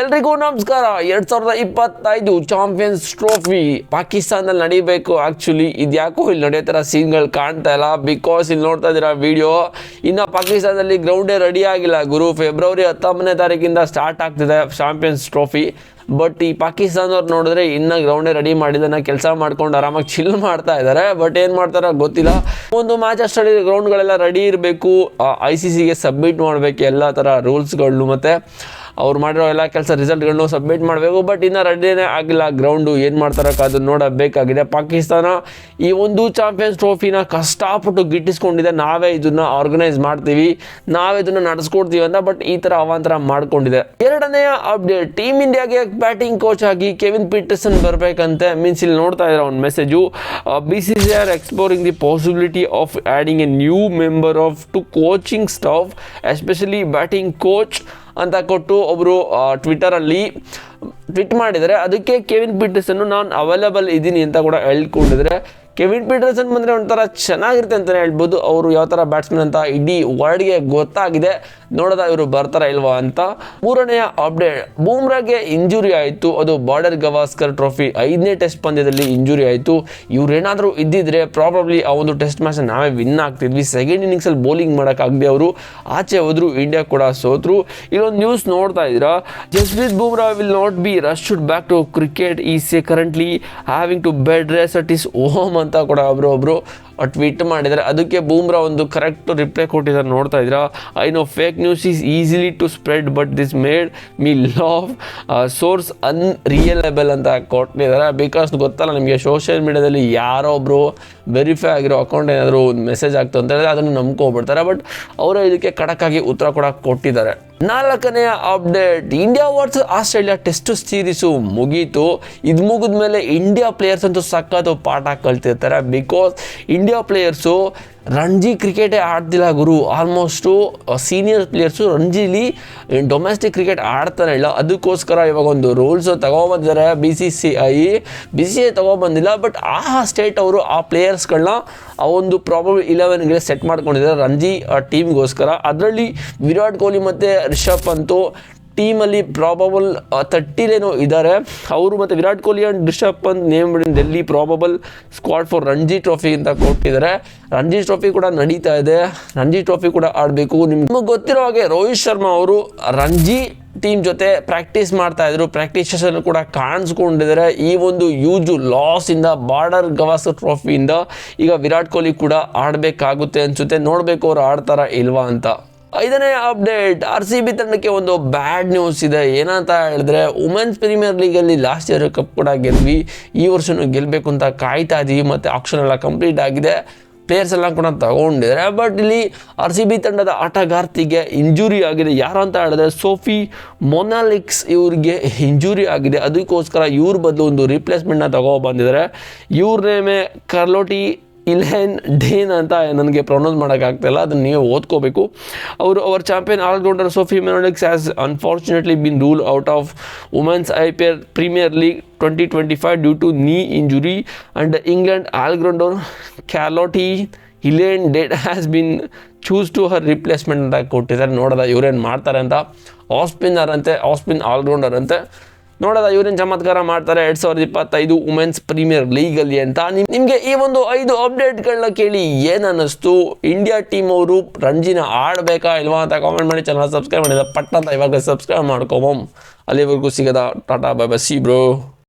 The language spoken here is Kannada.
ಎಲ್ರಿಗೂ ನಮಸ್ಕಾರ. 2025 ಚಾಂಪಿಯನ್ಸ್ ಟ್ರೋಫಿ ಪಾಕಿಸ್ತಾನದಲ್ಲಿ ನಡೀಬೇಕು. ಆಕ್ಚುಲಿ ಇದ್ಯಾಕೋ ಇಲ್ಲಿ ನಡೆಯೋ ಥರ ಸೀನ್ಗಳು ಕಾಣ್ತಾ ಇಲ್ಲ. ಬಿಕಾಸ್ ಇಲ್ಲಿ ನೋಡ್ತಾ ಇದ್ದೀರಾ ವಿಡಿಯೋ, ಇನ್ನು ಪಾಕಿಸ್ತಾನದಲ್ಲಿ ಗ್ರೌಂಡೇ ರೆಡಿ ಆಗಿಲ್ಲ ಗುರು. ಫೆಬ್ರವರಿ 19ನೇ ತಾರೀಕಿಂದ ಸ್ಟಾರ್ಟ್ ಆಗ್ತಿದೆ ಚಾಂಪಿಯನ್ಸ್ ಟ್ರೋಫಿ. ಬಟ್ ಈ ಪಾಕಿಸ್ತಾನದವ್ರು ನೋಡಿದ್ರೆ ಇನ್ನೂ ಗ್ರೌಂಡೇ ರೆಡಿ ಮಾಡಿದ್ದನ್ನ ಕೆಲಸ ಮಾಡ್ಕೊಂಡು ಆರಾಮಾಗಿ ಚಿಲ್ ಮಾಡ್ತಾ ಇದ್ದಾರೆ. ಬಟ್ ಏನು ಮಾಡ್ತಾರೋ ಗೊತ್ತಿಲ್ಲ. ಒಂದು ಮ್ಯಾಚ್ ಅಷ್ಟರಲ್ಲಿ ಗ್ರೌಂಡ್ಗಳೆಲ್ಲ ರೆಡಿ ಇರಬೇಕು, ICCಗೆ ಸಬ್ಮಿಟ್ ಮಾಡಬೇಕು ಎಲ್ಲ ಥರ ರೂಲ್ಸ್ಗಳು, ಮತ್ತು ಅವ್ರು ಮಾಡಿರೋ ಎಲ್ಲ ಕೆಲಸ ರಿಸಲ್ಟ್ಗಳನ್ನು ಸಬ್ಮಿಟ್ ಮಾಡಬೇಕು. ಬಟ್ ಇನ್ನೂ ರೆಡಿನೇ ಆಗಿಲ್ಲ ಗ್ರೌಂಡು. ಏನು ಮಾಡ್ತಾರೋ ಅದು ನೋಡಬೇಕಾಗಿದೆ. ಪಾಕಿಸ್ತಾನ ಈ ಒಂದು ಚಾಂಪಿಯನ್ಸ್ ಟ್ರೋಫಿನ ಕಷ್ಟಪಟ್ಟು ಗಿಟ್ಟಿಸ್ಕೊಂಡಿದೆ. ನಾವೇ ಇದನ್ನು ಆರ್ಗನೈಸ್ ಮಾಡ್ತೀವಿ, ನಾವೇ ಇದನ್ನು ನಡೆಸ್ಕೊಡ್ತೀವಿ ಅಂತ. ಬಟ್ ಈ ಥರ ಅವಾಂತರ ಮಾಡ್ಕೊಂಡಿದೆ. ಎರಡನೆಯ ಅಪ್ಡೇಟ್, ಟೀಮ್ ಇಂಡಿಯಾಗೆ ಬ್ಯಾಟಿಂಗ್ ಕೋಚ್ ಆಗಿ ಕೆವಿನ್ ಪೀಟರ್ಸನ್ ಬರಬೇಕಂತೆ. ಮೀನ್ಸ್ ಇಲ್ಲಿ ನೋಡ್ತಾ ಇದ್ದಾರೆ ಒಂದು message, BCCI are exploring the possibility of adding a new member of to coaching staff especially batting coach ಅಂತ ಕೊಟ್ಟು ಒಬ್ಬರು ಟ್ವಿಟರಲ್ಲಿ ಟ್ವೀಟ್ ಮಾಡಿದ್ದಾರೆ. ಅದಕ್ಕೆ ಕೆವಿನ್ ಪೀಟರ್ಸನ್ನು ನಾನು ಅವೈಲೇಬಲ್ ಇದ್ದೀನಿ ಅಂತ ಕೂಡ ಹೇಳ್ಕೊಂಡಿದ್ದಾರೆ. ಕೆವಿನ್ ಪೀಟರ್ಸನ್ ಬಂದರೆ ಒಂಥರ ಚೆನ್ನಾಗಿರುತ್ತೆ ಅಂತಲೇ ಹೇಳ್ಬೋದು. ಅವರು ಯಾವ ಥರ ಬ್ಯಾಟ್ಸ್ಮನ್ ಅಂತ ಇಡೀ ವರ್ಲ್ಡ್ಗೆ ಗೊತ್ತಾಗಿದೆ. ನೋಡೋದ ಇವರು ಬರ್ತಾರಾ ಇಲ್ವಾ ಅಂತ. ಮೂರನೆಯ ಅಪ್ಡೇಟ್, ಬೂಮ್ರಾಗೆ ಇಂಜುರಿ ಆಯಿತು. ಅದು ಬಾರ್ಡರ್ ಗವಾಸ್ಕರ್ ಟ್ರೋಫಿ 5ನೇ ಟೆಸ್ಟ್ ಪಂದ್ಯದಲ್ಲಿ ಇಂಜುರಿ ಆಯಿತು. ಇವರೇನಾದರೂ ಇದ್ದಿದ್ರೆ ಪ್ರಾಬಬ್ಲಿ ಆ ಒಂದು ಟೆಸ್ಟ್ ಮ್ಯಾಚ್ ನಾವೇ ವಿನ್ ಆಗ್ತಿದ್ವಿ. ಸೆಕೆಂಡ್ ಇನ್ನಿಂಗ್ಸಲ್ಲಿ ಬೌಲಿಂಗ್ ಮಾಡೋಕ್ಕಾಗದೆ ಅವರು ಆಚೆ ಹೋದ್ರು, ಇಂಡಿಯಾ ಕೂಡ ಸೋತರು. ಇಲ್ಲೊಂದು ನ್ಯೂಸ್ ನೋಡ್ತಾ ಇದ್ದೀರಾ, Jasprit Bumrah will not be rushed back to cricket, is currently having to bed rest at his home ಅಂತ ಕೂಡ ಒಬ್ಬರು ಟ್ವೀಟ್ ಮಾಡಿದ್ದಾರೆ. ಅದಕ್ಕೆ ಬೂಮ್ರಾ ಒಂದು ಕರೆಕ್ಟ್ ರಿಪ್ಲೈ ಕೊಟ್ಟಿದ್ದಾರೆ. ನೋಡ್ತಾ ಇದ್ದೀರಾ, I know fake news is easily to spread but this made me laugh, source unreliable ಅಂತ ಕೊಟ್ಟಿದ್ದಾರೆ. ಬಿಕಾಸ್ ಗೊತ್ತಲ್ಲ ನಿಮಗೆ, ಸೋಷಿಯಲ್ ಮೀಡಿಯಾದಲ್ಲಿ ಯಾರೋ ಒಬ್ಬರು ವೆರಿಫೈ ಆಗಿರೋ ಅಕೌಂಟ್ ಏನಾದರೂ ಒಂದು ಮೆಸೇಜ್ ಆಗ್ತು ಅಂತ ಹೇಳಿದ್ರೆ ಅದನ್ನು ನಂಬ್ಕೊಬಿಡ್ತಾರೆ. ಬಟ್ ಅವರು ಇದಕ್ಕೆ ಖಡಕ್ಕಾಗಿ ಉತ್ತರ ಕೂಡ ಕೊಟ್ಟಿದ್ದಾರೆ. ನಾಲ್ಕನೆಯ update, India versus Australia test series ಮುಗೀತು. ಇದು ಮುಗಿದ ಮೇಲೆ ಇಂಡಿಯಾ ಪ್ಲೇಯರ್ಸ್ ಅಂತೂ ಸಖತ್ತು ಪಾಠ ಕಲ್ತಿರ್ತಾರೆ. ಬಿಕಾಸ್ ಇಂಡಿಯಾ ಪ್ಲೇಯರ್ಸು ರಣಜಿ ಕ್ರಿಕೆಟೇ ಆಡ್ತಿಲ್ಲ ಗುರು. ಆಲ್ಮೋಸ್ಟು ಸೀನಿಯರ್ ಪ್ಲೇಯರ್ಸು ರಣಜಿಲಿ ಡೊಮೆಸ್ಟಿಕ್ ಕ್ರಿಕೆಟ್ ಆಡ್ತಾನೆ ಇಲ್ಲ. ಅದಕ್ಕೋಸ್ಕರ ಇವಾಗ ಒಂದು ರೂಲ್ಸು ತಗೊಬಂದಿದ್ದಾರೆ BCCI ತಗೊಬಂದಿಲ್ಲ. ಬಟ್ ಆ ಸ್ಟೇಟ್ ಅವರು ಆ ಪ್ಲೇಯರ್ಸ್ಗಳನ್ನ ಆ ಒಂದು ಪ್ರಾಬಬಲ್ 11ಗೆ ಸೆಟ್ ಮಾಡ್ಕೊಂಡಿದ್ದಾರೆ ರಣಜಿ ಟೀಮ್ಗೋಸ್ಕರ. ಅದರಲ್ಲಿ ವಿರಾಟ್ ಕೊಹ್ಲಿ ಮತ್ತು ರಿಷಬ್ ಪಂತು ಟೀಮಲ್ಲಿ ಪ್ರಾಬಬಲ್ 30 ಇದ್ದಾರೆ. ಅವರು ಮತ್ತು Virat Kohli and Rishabh Pant name Delhi probable squad for Ranji trophy ಅಂತ ಕೊಟ್ಟಿದ್ದಾರೆ. ರಣಜಿ ಟ್ರೋಫಿ ಕೂಡ ನಡೀತಾ ಇದೆ, ರಣಜಿ ಟ್ರೋಫಿ ಕೂಡ ಆಡಬೇಕು. ನಿಮಗೆ ಗೊತ್ತಿರೋ ಹಾಗೆ ರೋಹಿತ್ ಶರ್ಮಾ ಅವರು ರಣಜಿ ಟೀಮ್ ಜೊತೆ ಪ್ರಾಕ್ಟೀಸ್ ಮಾಡ್ತಾ ಇದ್ರು. ಪ್ರಾಕ್ಟೀಸ್ ಸೆಷನ್ ಕೂಡ ಕಾಣಿಸ್ಕೊಂಡಿದ್ದಾರೆ. ಈ ಒಂದು ಯೂಜ್ ಲಾಸಿಂದ, ಬಾರ್ಡರ್ ಗವಾಸ್ಕರ್ ಟ್ರೋಫಿಯಿಂದ ಈಗ ವಿರಾಟ್ ಕೊಹ್ಲಿ ಕೂಡ ಆಡಬೇಕಾಗುತ್ತೆ ಅನಿಸುತ್ತೆ. ನೋಡಬೇಕು ಅವರು ಆಡ್ತಾರಾ ಇಲ್ವಾ ಅಂತ. 5ನೇ ಅಪ್ಡೇಟ್, RCB ತಂಡಕ್ಕೆ ಒಂದು ಬ್ಯಾಡ್ ನ್ಯೂಸ್ ಇದೆ. ಏನಂತ ಹೇಳಿದ್ರೆ, ವುಮೆನ್ಸ್ ಪ್ರೀಮಿಯರ್ ಲೀಗಲ್ಲಿ ಲಾಸ್ಟ್ ಇಯರ್ ಕಪ್ ಕೂಡ ಗೆದ್ವಿ, ಈ ವರ್ಷನೂ ಗೆಲ್ಲಬೇಕು ಅಂತ ಕಾಯ್ತಾ ಇದ್ದೀವಿ. ಮತ್ತು ಆಕ್ಷನ್ ಎಲ್ಲ ಕಂಪ್ಲೀಟ್ ಆಗಿದೆ, ಪ್ಲೇಯರ್ಸ್ ಎಲ್ಲ ಕೂಡ ತಗೊಂಡಿದ್ದಾರೆ. ಬಟ್ ಇಲ್ಲಿ RCB ತಂಡದ ಆಟಗಾರ್ತಿಗೆ ಇಂಜುರಿ ಆಗಿದೆ. ಯಾರು ಅಂತ ಹೇಳಿದ್ರೆ ಸೋಫಿ ಮೊನಾಲಿಕ್ಸ್, ಇವ್ರಿಗೆ ಇಂಜುರಿ ಆಗಿದೆ. ಅದಕ್ಕೋಸ್ಕರ ಇವ್ರ ಬದಲು ಒಂದು ರಿಪ್ಲೇಸ್ಮೆಂಟ್ನ ತಗೊಬಂದಿದ್ದಾರೆ. ಇವ್ರ ನೇಮೇ ಕಾರ್ಲೋಟಿ ಇಲ್ಹೆನ್ ಡೇನ್ ಅಂತ ನನಗೆ ಪ್ರೊನೌನ್ಸ್ ಮಾಡೋಕ್ಕಾಗ್ತಾಯಿಲ್ಲ, ಅದನ್ನು ನೀವು ಓದ್ಕೋಬೇಕು. Our champion allrounder Sophie Molineux has unfortunately been rule out of women's IPL premier league 2025 due to knee injury. And England allrounder Charlotte Ellen Dean has been choose to her replacement ಅಂತ ಕೊಟ್ಟಿದ್ದಾರೆ. ನೋಡೋದ ಇವರೇನು ಮಾಡ್ತಾರೆ ಅಂತ. ಆಸ್ಪಿನ್ ಆಲ್ರೌಂಡರ್ ಅಂತೆ. ನೋಡೋದ ಇವ್ರೇನು ಚಮತ್ಕಾರ ಮಾಡ್ತಾರೆ 2025 ವುಮೆನ್ಸ್ ಪ್ರೀಮಿಯರ್ ಲೀಗಲ್ಲಿ ಅಂತ. ನಿಮಗೆ ಈ ಒಂದು 5 ಅಪ್ಡೇಟ್ಗಳನ್ನ ಕೇಳಿ ಏನು ಅನ್ನಿಸ್ತು? ಇಂಡಿಯಾ ಟೀಮ್ ಅವರು ರಣಜಿನ ಆಡಬೇಕಾ ಇಲ್ವಾ ಅಂತ ಕಾಮೆಂಟ್ ಮಾಡಿ. ಚಾನಲ್ ಸಬ್ಸ್ಕ್ರೈಬ್ ಮಾಡಿದ ಪಟ್ಟ ಅಂತ ಇವಾಗ ಸಬ್ಸ್ಕ್ರೈಬ್ ಮಾಡ್ಕೊಬom. ಅಲ್ಲಿವರೆಗೂ ಸಿಗದ tata bye bye, C bro.